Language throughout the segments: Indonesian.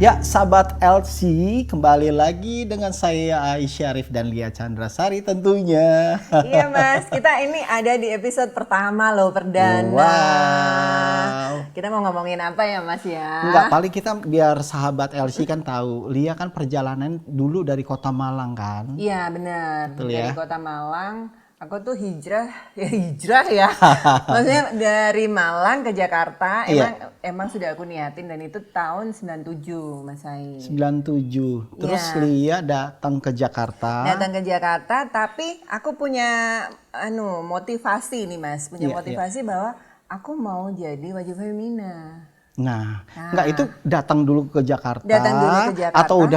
Ya, sahabat LC, kembali lagi dengan saya Aisyah Arif dan Lia Chandrasari tentunya. Iya Mas, kita ini ada di episode pertama loh, perdana. Wow. Kita mau ngomongin apa ya Mas ya? Enggak, paling kita biar sahabat LC kan tahu. Lia kan perjalanan dulu dari Kota Malang kan. Iya benar, Betul dari ya? Kota Malang. Aku tuh hijrah ya. Maksudnya dari Malang ke Jakarta, Iya. emang sudah aku niatin dan itu tahun 97 Mas Ai. 97. Terus Iya. Lia datang ke Jakarta. Datang ke Jakarta, tapi aku punya motivasi nih Mas, punya Iya, motivasi bahwa aku mau jadi wajah Femina. Nah, enggak itu datang dulu ke Jakarta. Datang dulu ke Jakarta. Atau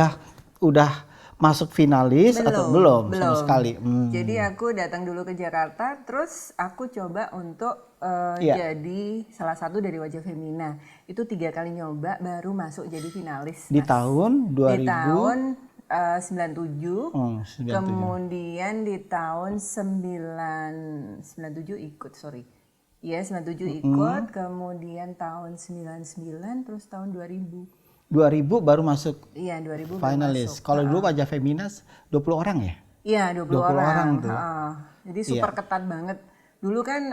udah masuk finalis atau belum sama sekali. Jadi aku datang dulu ke Jakarta, terus aku coba untuk Iya. jadi salah satu dari wajah Femina. Itu 3 kali nyoba baru masuk jadi finalis. Di Mas. tahun 2000. Di tahun 97, 97. kemudian di tahun 97 ikut, sorry. Iya 97 ikut, kemudian tahun 99, terus tahun 2000. 2000 baru masuk Iya 2000 baru finalis. masuk. Kalau dulu wajah Feminas 20 orang ya? Iya 20 20 orang orang. tuh. Jadi super ketat banget. Dulu kan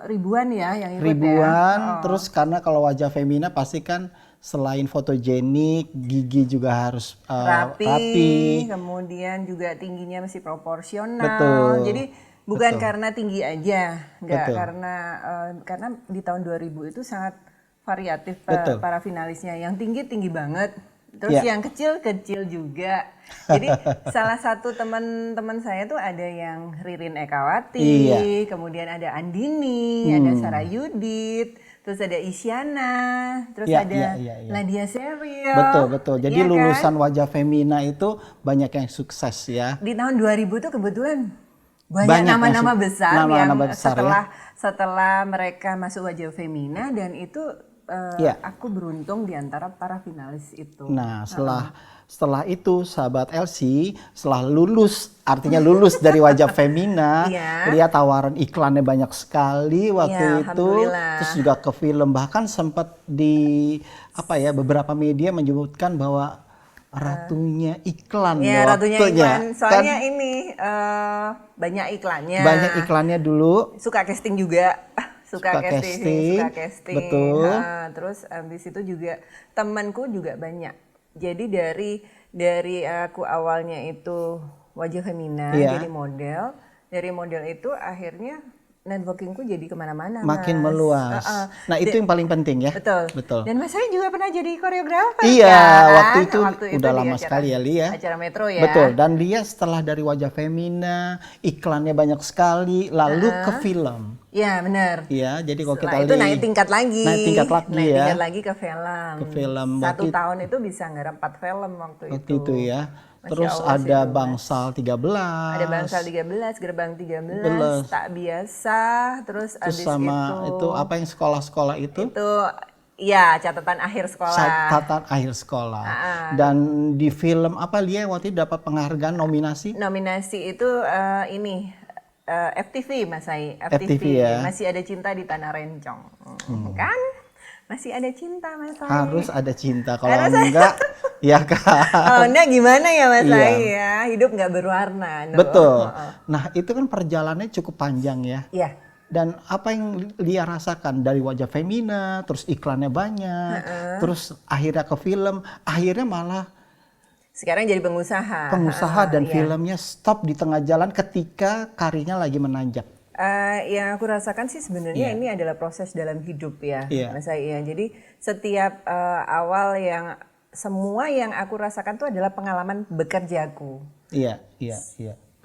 ribuan ya yang ikut Ribuan, ya. terus karena kalau wajah Femina pasti kan selain fotogenik, gigi juga harus rapi. Kemudian juga tingginya masih proporsional. Betul. Jadi bukan karena tinggi aja, enggak Betul. karena di tahun 2000 itu sangat variatif Betul. para finalisnya. Yang tinggi banget, terus Iya. yang kecil juga. Jadi salah satu teman-teman saya tuh ada yang Ririn Ekawati, Iya. kemudian ada Andini, ada Sarah Yudit, terus ada Isyana, terus Iya, ada iya. Nadia Sheryl. Betul. Jadi Iya kan? lulusan wajah Femina itu banyak yang sukses ya. Di tahun 2000 tuh kebetulan Banyak banyak yang nama-nama besar nama-nama yang besar, setelah mereka masuk wajah Femina, dan itu Iya. aku beruntung di antara para finalis itu. Nah, setelah itu sahabat LC, setelah lulus, artinya lulus dari wajah Femina, Iya. lihat tawaran iklannya banyak sekali waktu Iya, itu, alhamdulillah. terus juga ke film, bahkan sempat di beberapa media menyebutkan bahwa ratunya iklan Ya, ratunya waktunya. iklan. Soalnya Kan ini banyak iklannya. banyak iklannya dulu. Suka casting juga. Suka casting, betul. Nah, terus habis itu juga temanku juga banyak. Jadi dari aku awalnya itu wajah Femina, Iya. jadi model. Dari model itu akhirnya networkingku jadi kemana-mana, Makin Mas. meluas. Nah, itu yang paling penting ya. Betul. Dan Mas saya juga pernah jadi koreografer. Iya, kan? waktu itu udah di lama sekali ya, Lia. Acara Metro ya. Betul, dan dia setelah dari wajah Femina, iklannya banyak sekali, lalu ke film. Iya, benar. Iya, jadi kalau kita Setelah itu naik tingkat lagi. Naik tingkat lagi Naik ya. tingkat lagi ke film. Ke film. Satu tahun itu bisa nggarap 4 film waktu Waktu itu. itu ya. Masya Terus Allah ada sih itu, Bangsal 13. Ada Bangsal 13, Gerbang 13, Beles. Tak Biasa, terus Terus abis sama itu apa yang sekolah-sekolah itu? ya catatan akhir sekolah. Catatan akhir sekolah. Dan di film apa Lia waktu itu dapat penghargaan nominasi? Nominasi itu FTV Mas Ai, FTV ya. Masih Ada Cinta di Tanah Rencong. Kan? Masih ada cinta Mas Ai. Harus ada cinta, kalau enggak ya kan. Oh, enggak gimana ya Mas Iya. Ai ya, hidup nggak berwarna. No. Betul. Nah, itu kan perjalanannya cukup panjang ya. Iya. Dan apa yang Lia rasakan dari wajah Femina, terus iklannya banyak, terus akhirnya ke film, akhirnya malah Sekarang jadi pengusaha. dan Iya. filmnya stop di tengah jalan ketika karirnya lagi menanjak. Yang aku rasakan sih sebenarnya Iya. ini adalah proses dalam hidup ya, Iya. Mas Ai ya. Jadi setiap awal semua yang aku rasakan itu adalah pengalaman bekerjaku. Iya.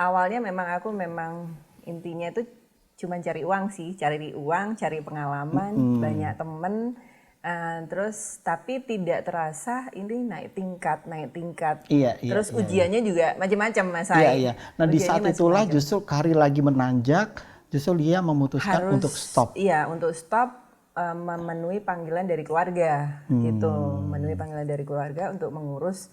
Awalnya aku memang intinya itu cuma cari uang sih, cari pengalaman, banyak temen, terus tapi tidak terasa ini naik tingkat. Iya. Terus ujiannya juga macam-macam Mas Ai. Iya. Nah, di saat Ujiannya itulah macam-macam. justru karir lagi menanjak, justru Lia memutuskan untuk stop. Iya, untuk stop, memenuhi panggilan dari keluarga gitu. Memenuhi panggilan dari keluarga untuk mengurus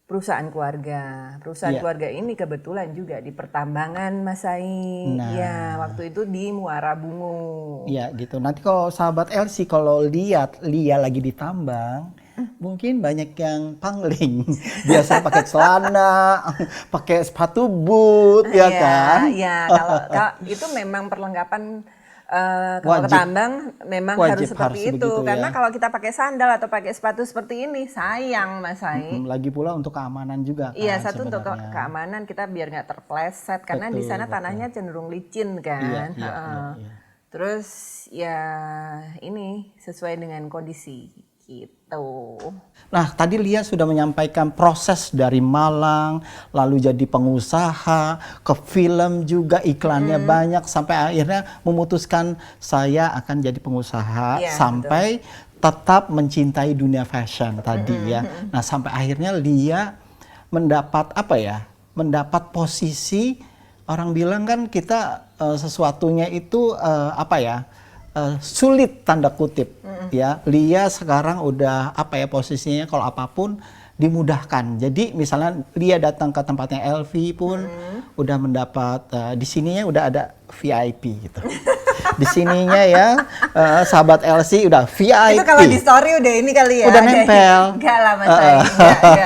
perusahaan keluarga. Perusahaan Iya. keluarga ini kebetulan juga di pertambangan Mas Ai. Nah. Ya, waktu itu di Muara Bungu. Iya gitu. Nanti kalau sahabat LC kalau lihat Lia lagi di tambang, Mungkin banyak yang pangling. Biasa pakai celana, pakai sepatu boot, ya kan? Ya, kalau itu memang perlengkapan kalau ke Wajib. tambang memang harus Wajib, seperti harus itu. begitu Karena ya. kalau kita pakai sandal atau pakai sepatu seperti ini, sayang Mas Sai. Lagi pula untuk keamanan juga Iya, kan satu untuk sebenarnya. keamanan kita biar nggak terpleset karena di Betul, sana betul. tanahnya cenderung licin Iya, kan. iya, iya, Heeh. iya. Terus ya ini sesuai dengan kondisi gitu. Nah, tadi Lia sudah menyampaikan proses dari malang, lalu jadi pengusaha, ke film juga iklannya banyak, sampai akhirnya memutuskan saya akan jadi pengusaha, Iya, sampai tetap mencintai dunia fashion tadi ya. Nah, sampai akhirnya Lia mendapat apa ya? Mendapat posisi, orang bilang kan kita sesuatunya itu apa ya? Sulit tanda kutip ya. Lia sekarang udah apa ya posisinya, kalau apapun dimudahkan. Jadi misalnya Lia datang ke tempatnya LV pun udah mendapat di sininya udah ada VIP gitu. Di sininya ya sahabat LC udah VIP. Itu kalau di story udah ini kali ya. Udah nempel. Enggak lah Mas Sai.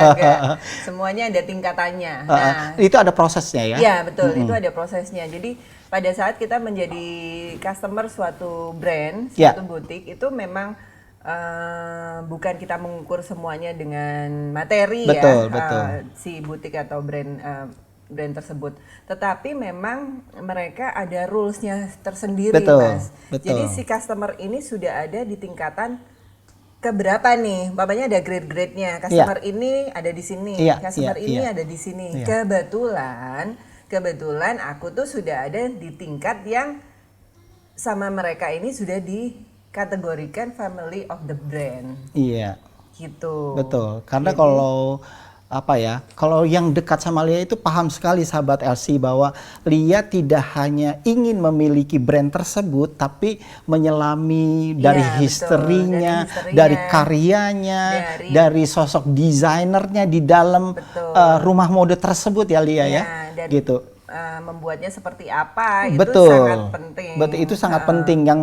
Enggak. Semuanya ada tingkatannya. Nah, Itu ada prosesnya ya. iya betul, itu ada prosesnya. Jadi pada saat kita menjadi customer suatu brand, Ya. suatu butik, itu memang bukan kita mengukur semuanya dengan materi Betul, ya, betul. si butik atau brand tersebut. Tetapi memang mereka ada rules-nya tersendiri, Betul, Mas. betul. Jadi si customer ini sudah ada di tingkatan keberapa nih? Umpamanya ada grade-grade-nya. Customer ini ada di sini, Iya, customer iya, ini iya. ada di sini. Iya. Kebetulan aku tuh sudah ada di tingkat yang sama mereka ini sudah dikategorikan family of the brand Iya. gitu. Betul, karena kalau apa ya, kalau yang dekat sama Lia itu paham sekali sahabat LC bahwa Lia tidak hanya ingin memiliki brand tersebut, tapi menyelami dari Iya, betul. historinya, Dari historinya, dari karyanya, dari sosok desainernya di dalam Betul. Rumah mode tersebut ya Lia ya, dan gitu. membuatnya seperti apa itu Betul, sangat penting. betul, itu sangat penting. Yang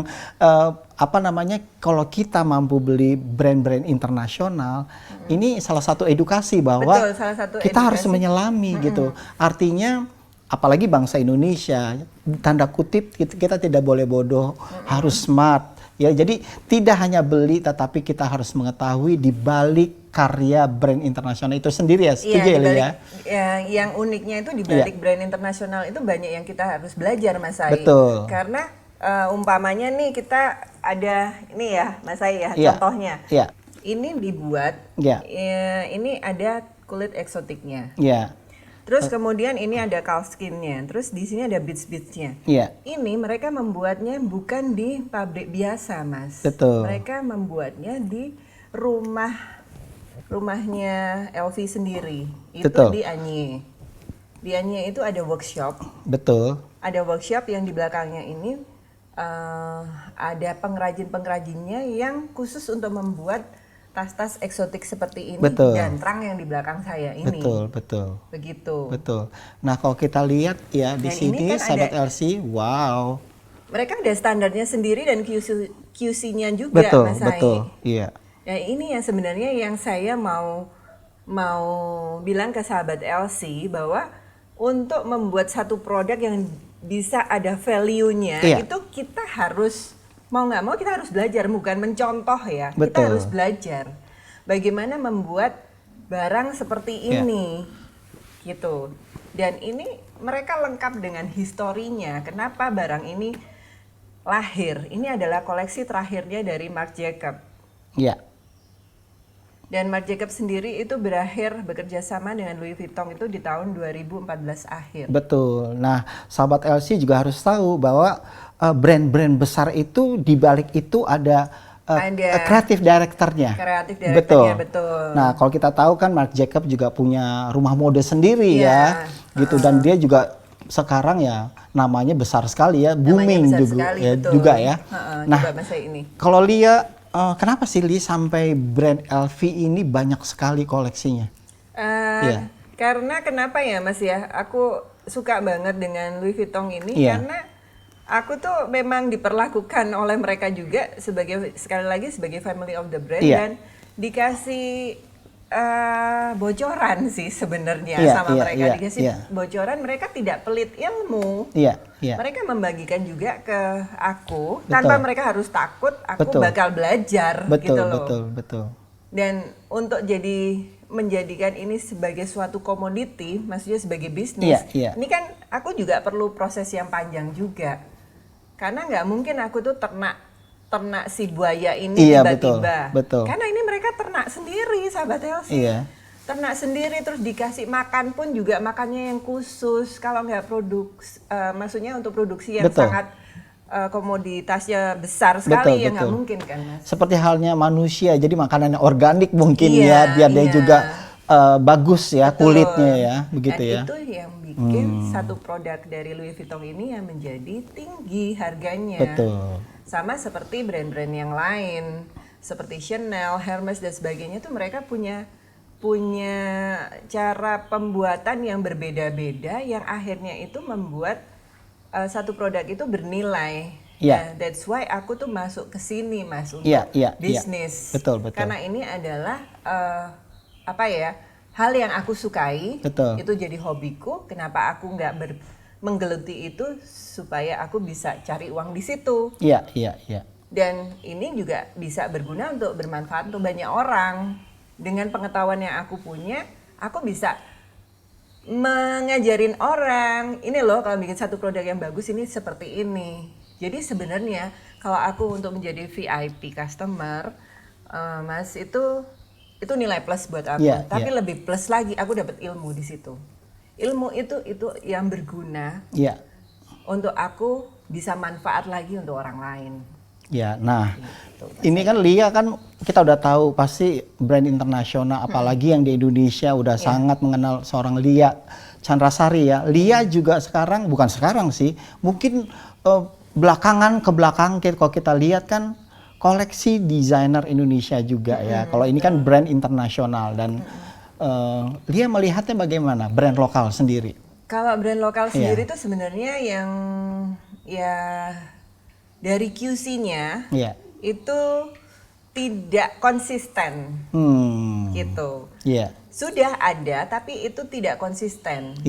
apa namanya, kalau kita mampu beli brand-brand internasional, ini salah satu edukasi bahwa Betul, salah satu kita harus edukasi. menyelami gitu. Artinya, apalagi bangsa Indonesia, tanda kutip kita tidak boleh bodoh, harus smart. Ya, jadi tidak hanya beli, tetapi kita harus mengetahui di balik karya brand internasional itu sendiri ya. Setuju ya, Lia? Yang uniknya itu di balik brand internasional itu banyak yang kita harus belajar, Mas Sai. Betul. Karena umpamanya nih kita ada ini ya, Mas Sai ya, Iya. contohnya. Iya. Ini dibuat, Iya. ini ada kulit eksotiknya. Iya. Terus kemudian ini ada calfskinnya, terus di sini ada beads-beadsnya. Iya. Ini mereka membuatnya bukan di pabrik biasa, Mas. Betul. Mereka membuatnya di rumahnya LV sendiri. Itu Betul. di Anye. Di Anye itu ada workshop. Betul. Ada workshop yang di belakangnya ini ada pengrajin-pengrajinnya yang khusus untuk membuat tas-tas eksotik seperti ini. Betul. Dan trunk yang di belakang saya ini. Betul, betul. Begitu. Betul. Nah, kalau kita lihat ya di Dan sini ini kan sahabat ada- LC, wow. Mereka ada standarnya sendiri dan QC-nya juga, Betul, Mas Sai. betul. Iya. Nah, ini yang sebenarnya yang saya mau bilang ke sahabat LC bahwa untuk membuat satu produk yang bisa ada value-nya, Iya. itu kita harus mau nggak mau kita harus belajar, bukan mencontoh ya. Kita Betul. harus belajar bagaimana membuat barang seperti Iya. ini, gitu. Dan ini mereka lengkap dengan historinya. Kenapa barang ini lahir? Ini adalah koleksi terakhirnya dari Marc Jacob. Iya. Dan Marc Jacob sendiri itu berakhir bekerja sama dengan Louis Vuitton itu di tahun 2014 akhir. Betul. Nah, sahabat LC juga harus tahu bahwa brand-brand besar itu di balik itu ada kreatif directornya. Kreatif directornya, betul. Nah, kalau kita tahu kan Marc Jacob juga punya rumah mode sendiri Iya. ya, gitu. Dan dia juga sekarang ya namanya besar sekali ya, booming Namanya besar juga sekali, ya, betul. juga ya. Nah, coba Mas ini. kalau Lia, kenapa sih Lia sampai brand LV ini banyak sekali koleksinya? Iya. Karena kenapa ya Mas ya, aku suka banget dengan Louis Vuitton ini Iya. karena aku tuh memang diperlakukan oleh mereka juga sebagai, sekali lagi sebagai family of the brand, Iya. dikasih bocoran sih sebenarnya sama mereka, dikasih bocoran, mereka tidak pelit ilmu. Mereka membagikan juga ke aku tanpa mereka harus takut aku bakal belajar gitu loh. Betul. Dan untuk menjadikan ini sebagai suatu komoditi, maksudnya sebagai bisnis, ini kan aku juga perlu proses yang panjang juga. Karena nggak mungkin aku tuh ternak si buaya ini tiba-tiba. Betul. Karena ini mereka ternak sendiri, sahabat Elsie. Ternak sendiri, terus dikasih makan pun juga makannya yang khusus. Kalau nggak maksudnya untuk produksi yang sangat komoditasnya besar sekali, ya nggak mungkin kan, Mas? Seperti halnya manusia, jadi makanannya organik mungkin biar dia juga bagus ya kulitnya ya, begitu. Dan itu yang bikin satu produk dari Louis Vuitton ini yang menjadi tinggi harganya. Sama seperti brand-brand yang lain, seperti Chanel, Hermes dan sebagainya, tuh mereka punya cara pembuatan yang berbeda-beda yang akhirnya itu membuat satu produk itu bernilai. That's why aku tuh masuk ke sini, Mas, untuk bisnis. Betul. Karena ini adalah hal yang aku sukai. Itu jadi hobiku. Kenapa aku nggak menggeluti itu supaya aku bisa cari uang di situ. Dan ini juga bisa berguna untuk bermanfaat untuk banyak orang. Dengan pengetahuan yang aku punya, aku bisa mengajarin orang, ini loh kalau bikin satu produk yang bagus ini seperti ini. Jadi sebenarnya kalau aku untuk menjadi VIP customer, Mas, itu nilai plus buat aku. Tapi lebih plus lagi, aku dapat ilmu di situ. Ilmu itu yang berguna untuk aku bisa manfaat lagi untuk orang lain. Nah ini kan Lia kan kita udah tahu pasti brand internasional, apalagi yang di Indonesia udah sangat mengenal seorang Lia Chandrasari ya. Lia juga bukan sekarang sih, mungkin belakangan kalau kita lihat kan koleksi desainer Indonesia juga ya. Kalau ini kan brand internasional dan Lia melihatnya bagaimana brand lokal sendiri? Kalau brand lokal sendiri itu sebenarnya yang dari QC-nya itu tidak konsisten gitu. Sudah ada tapi itu tidak konsisten.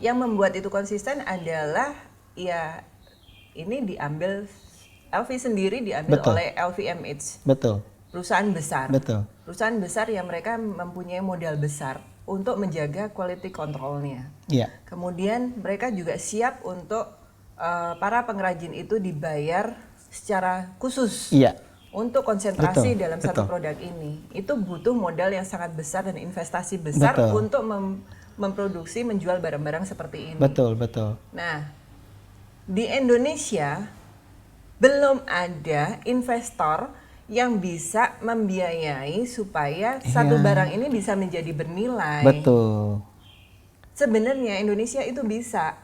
Yang membuat itu konsisten adalah ini diambil LV sendiri oleh LVMH. Perusahaan besar. Perusahaan besar yang mereka mempunyai modal besar untuk menjaga quality control-nya. Kemudian mereka juga siap untuk para pengrajin itu dibayar secara khusus untuk konsentrasi dalam satu produk ini. Itu butuh modal yang sangat besar dan investasi besar untuk memproduksi, menjual barang-barang seperti ini. Nah, di Indonesia belum ada investor yang bisa membiayai supaya satu barang ini bisa menjadi bernilai. Sebenarnya Indonesia itu bisa.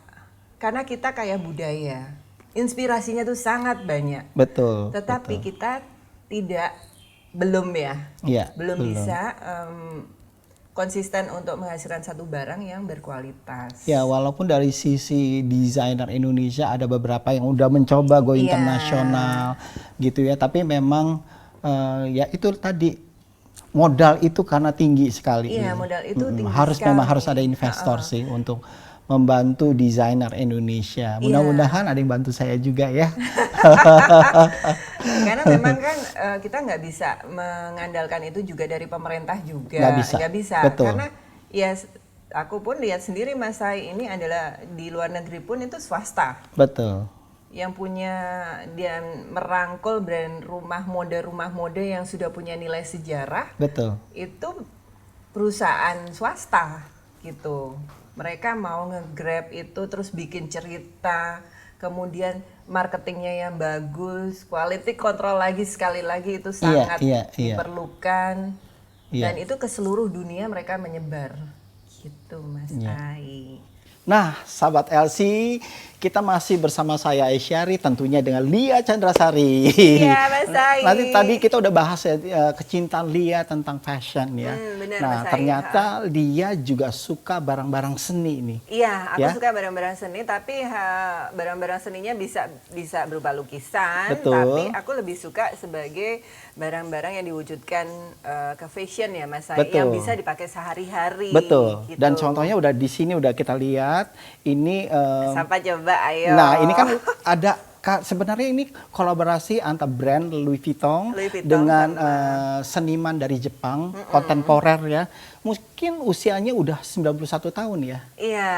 Karena kita kaya budaya, inspirasinya tuh sangat banyak. Tetapi kita belum bisa konsisten untuk menghasilkan satu barang yang berkualitas. Walaupun dari sisi desainer Indonesia ada beberapa yang udah mencoba go internasional gitu ya, tapi memang itu tadi modal itu karena tinggi sekali. Modal itu tinggi sekali. Memang harus ada investor sih untuk membantu desainer Indonesia. Mudah-mudahan ada yang bantu saya juga ya. Karena memang kan kita nggak bisa mengandalkan itu juga dari pemerintah juga. Nggak bisa. Karena aku pun lihat sendiri Mas Sai, ini adalah di luar negeri pun itu swasta. Yang punya, dia merangkul brand rumah mode yang sudah punya nilai sejarah. Itu perusahaan swasta gitu. Mereka mau nge-grab itu terus bikin cerita, kemudian marketingnya yang bagus, quality control lagi sekali lagi itu sangat diperlukan. Dan itu ke seluruh dunia mereka menyebar gitu, Mas Ai. Nah, sahabat Elsie, Kita masih bersama saya Aisyari, tentunya dengan Lia Chandrasari. Iya, Mas Sai. Nanti tadi kita udah bahas ya kecintaan Lia tentang fashion ya. Benar, Nah, Mas Sai. ternyata Lia juga suka barang-barang seni nih. Iya, aku Ya? suka barang-barang seni, tapi barang-barang seninya bisa berupa lukisan, Betul. tapi aku lebih suka sebagai barang-barang yang diwujudkan ke fashion ya, Mas Sai, yang Betul. bisa dipakai sehari-hari. Betul. Gitu. Dan contohnya udah di sini udah kita lihat. Ini Sampai coba, ayo. nah, ini kan ada sebenarnya ini kolaborasi antara brand Louis Vuitton dengan seniman dari Jepang, kontemporer ya. Mungkin usianya udah 91 tahun ya. Iya,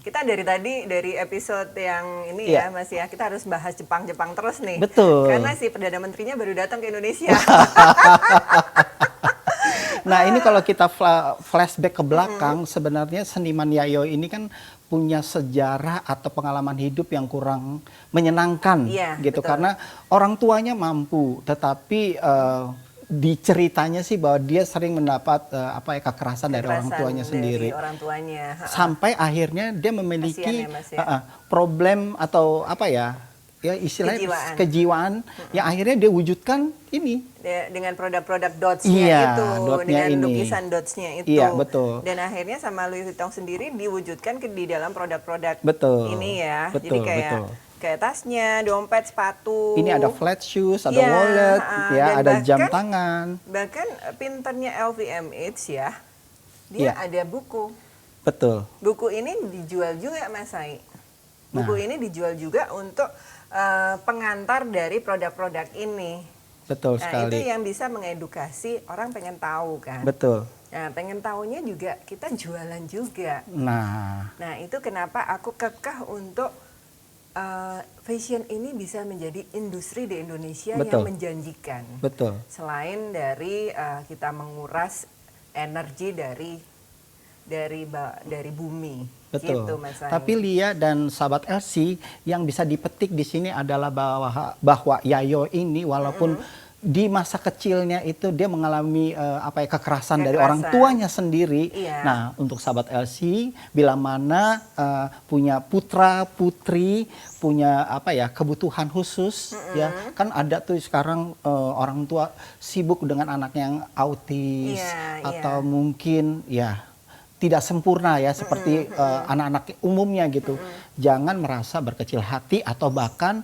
kita dari episode yang ini Iya. ya Mas ya, kita harus bahas Jepang-Jepang terus nih. Betul. Karena si Perdana Menterinya baru datang ke Indonesia. Nah, ini kalau kita flashback ke belakang, sebenarnya seniman Yayoi ini kan punya sejarah atau pengalaman hidup yang kurang menyenangkan, Iya, gitu. betul. Karena orang tuanya mampu, tetapi di ceritanya sih bahwa dia sering mendapat kekerasan dari orang tuanya sendiri. Dari orang tuanya. Sampai akhirnya dia memiliki Kasihan ya, Mas ya. problem atau istilahnya kejiwaan yang akhirnya dia wujudkan ini. Dengan produk-produk dots-nya Iya, itu, dotnya dengan ini. lukisan dots-nya itu. Iya, betul. Dan akhirnya sama Louis Vuitton sendiri diwujudkan di dalam produk-produk Betul. ini ya. Betul, Jadi kayak tasnya, dompet, sepatu. Ini ada flat shoes, ada Iya, wallet, ya, dan ada jam bahkan- tangan. Bahkan pinternya LVMH ya, Iya. dia ada buku. Betul. Buku ini dijual juga, Mas Sai. Buku ini dijual juga untuk pengantar dari produk-produk ini. Betul Nah, sekali. itu yang bisa mengedukasi orang pengen tahu kan. Betul. Nah, pengen tahunya juga kita jualan juga. Nah, Nah, itu kenapa aku kekeh untuk fashion ini bisa menjadi industri di Indonesia Betul. yang menjanjikan. betul. Selain dari kita menguras energi dari bumi. Betul. Gitu, Mas Sai. Tapi Lia dan sahabat Elsie, yang bisa dipetik di sini adalah bahwa Yayoi ini walaupun di masa kecilnya itu dia mengalami kekerasan dari orang tuanya sendiri. Iya. Nah, untuk sahabat Elsie, bila mana punya putra putri punya kebutuhan khusus ya, kan ada tuh sekarang orang tua sibuk dengan anaknya yang autis Iya, atau mungkin ya tidak sempurna ya seperti anak-anak umumnya gitu. Jangan merasa berkecil hati atau bahkan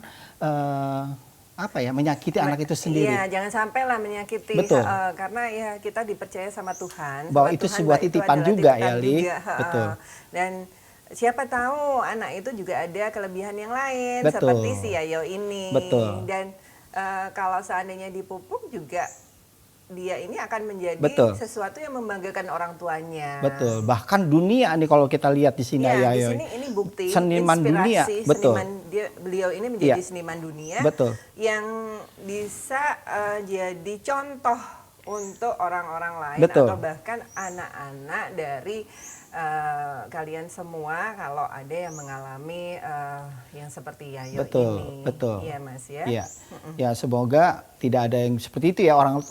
menyakiti anak itu sendiri. Iya, jangan sampai lah menyakiti. Betul. Karena ya kita dipercaya sama Tuhan. Bahwa itu sebuah titipan juga ya, Li. Betul. Dan siapa tahu anak itu juga ada kelebihan yang lain. Betul. Seperti si Yayo ini. Betul. Dan kalau seandainya dipupuk juga dia ini akan menjadi Betul. sesuatu yang membanggakan orang tuanya. Betul. Bahkan dunia nih kalau kita lihat di sini Ya, Yayoi. di sini ini bukti Seniman dunia. inspirasi Betul. beliau ini menjadi Iya. seniman dunia Betul. yang bisa jadi contoh untuk orang-orang lain Betul. atau bahkan anak-anak dari kalian semua kalau ada yang mengalami yang seperti Yayo Betul, ini. betul. Iya, Mas ya. Iya. Ya, semoga tidak ada yang seperti itu ya, orang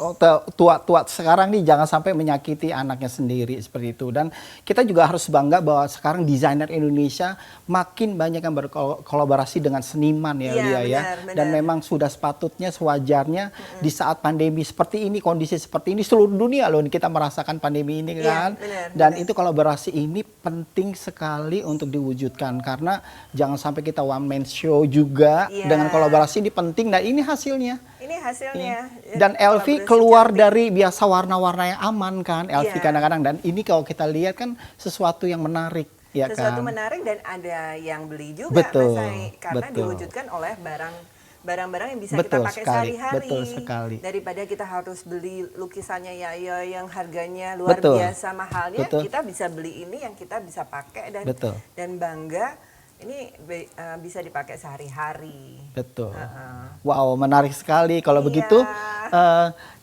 tua sekarang nih jangan sampai menyakiti anaknya sendiri seperti itu. Dan kita juga harus bangga bahwa sekarang desainer Indonesia makin banyak yang berkolaborasi dengan seniman ya, Iya, Lia ya. benar. Dan memang sudah sepatutnya sewajarnya di saat pandemi seperti ini, kondisi seperti ini, seluruh dunia loh kita merasakan pandemi ini Iya, kan. benar, Dan benar. itu kolaborasi ini penting sekali untuk diwujudkan karena jangan sampai kita one man show juga. Iya. Dengan kolaborasi ini penting. Nah, ini hasilnya. Ini hasilnya. Dan LV Kolaborasi keluar cantik. dari biasa warna-warna yang aman kan, LV Iya. kadang-kadang. Dan ini kalau kita lihat kan sesuatu yang menarik, ya Sesuatu kan. menarik dan ada yang beli juga, Betul, Mas Sai, karena betul. diwujudkan oleh barang-barang yang bisa Betul kita pakai sekali, sehari-hari. betul sekali. Daripada kita harus beli lukisannya Yayo yang harganya luar Betul. biasa mahalnya, Betul. kita bisa beli ini yang kita bisa pakai Betul. dan bangga ini bisa dipakai sehari-hari. Betul. Heeh. Wow, menarik sekali. Kalau Iya. begitu,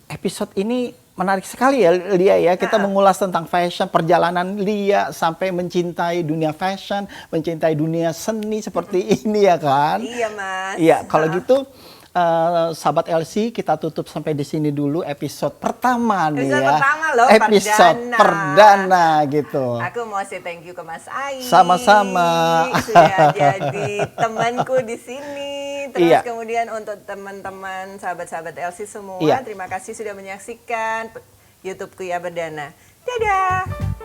episode ini menarik sekali ya, Lia ya. Kita mengulas tentang fashion, perjalanan Lia sampai mencintai dunia fashion, mencintai dunia seni seperti ini ya kan. Iya, Mas. Iya, kalau gitu sahabat LC, kita tutup sampai di sini dulu episode pertama nih Episode ya. pertama loh, episode perdana gitu. Aku mau say thank you ke Mas Ai. Sama-sama. Sudah jadi temanku di sini. Terus Iya. kemudian untuk teman-teman sahabat-sahabat LC semua, Iya. terima kasih sudah menyaksikan YouTube Kuya Berdana. Dadah.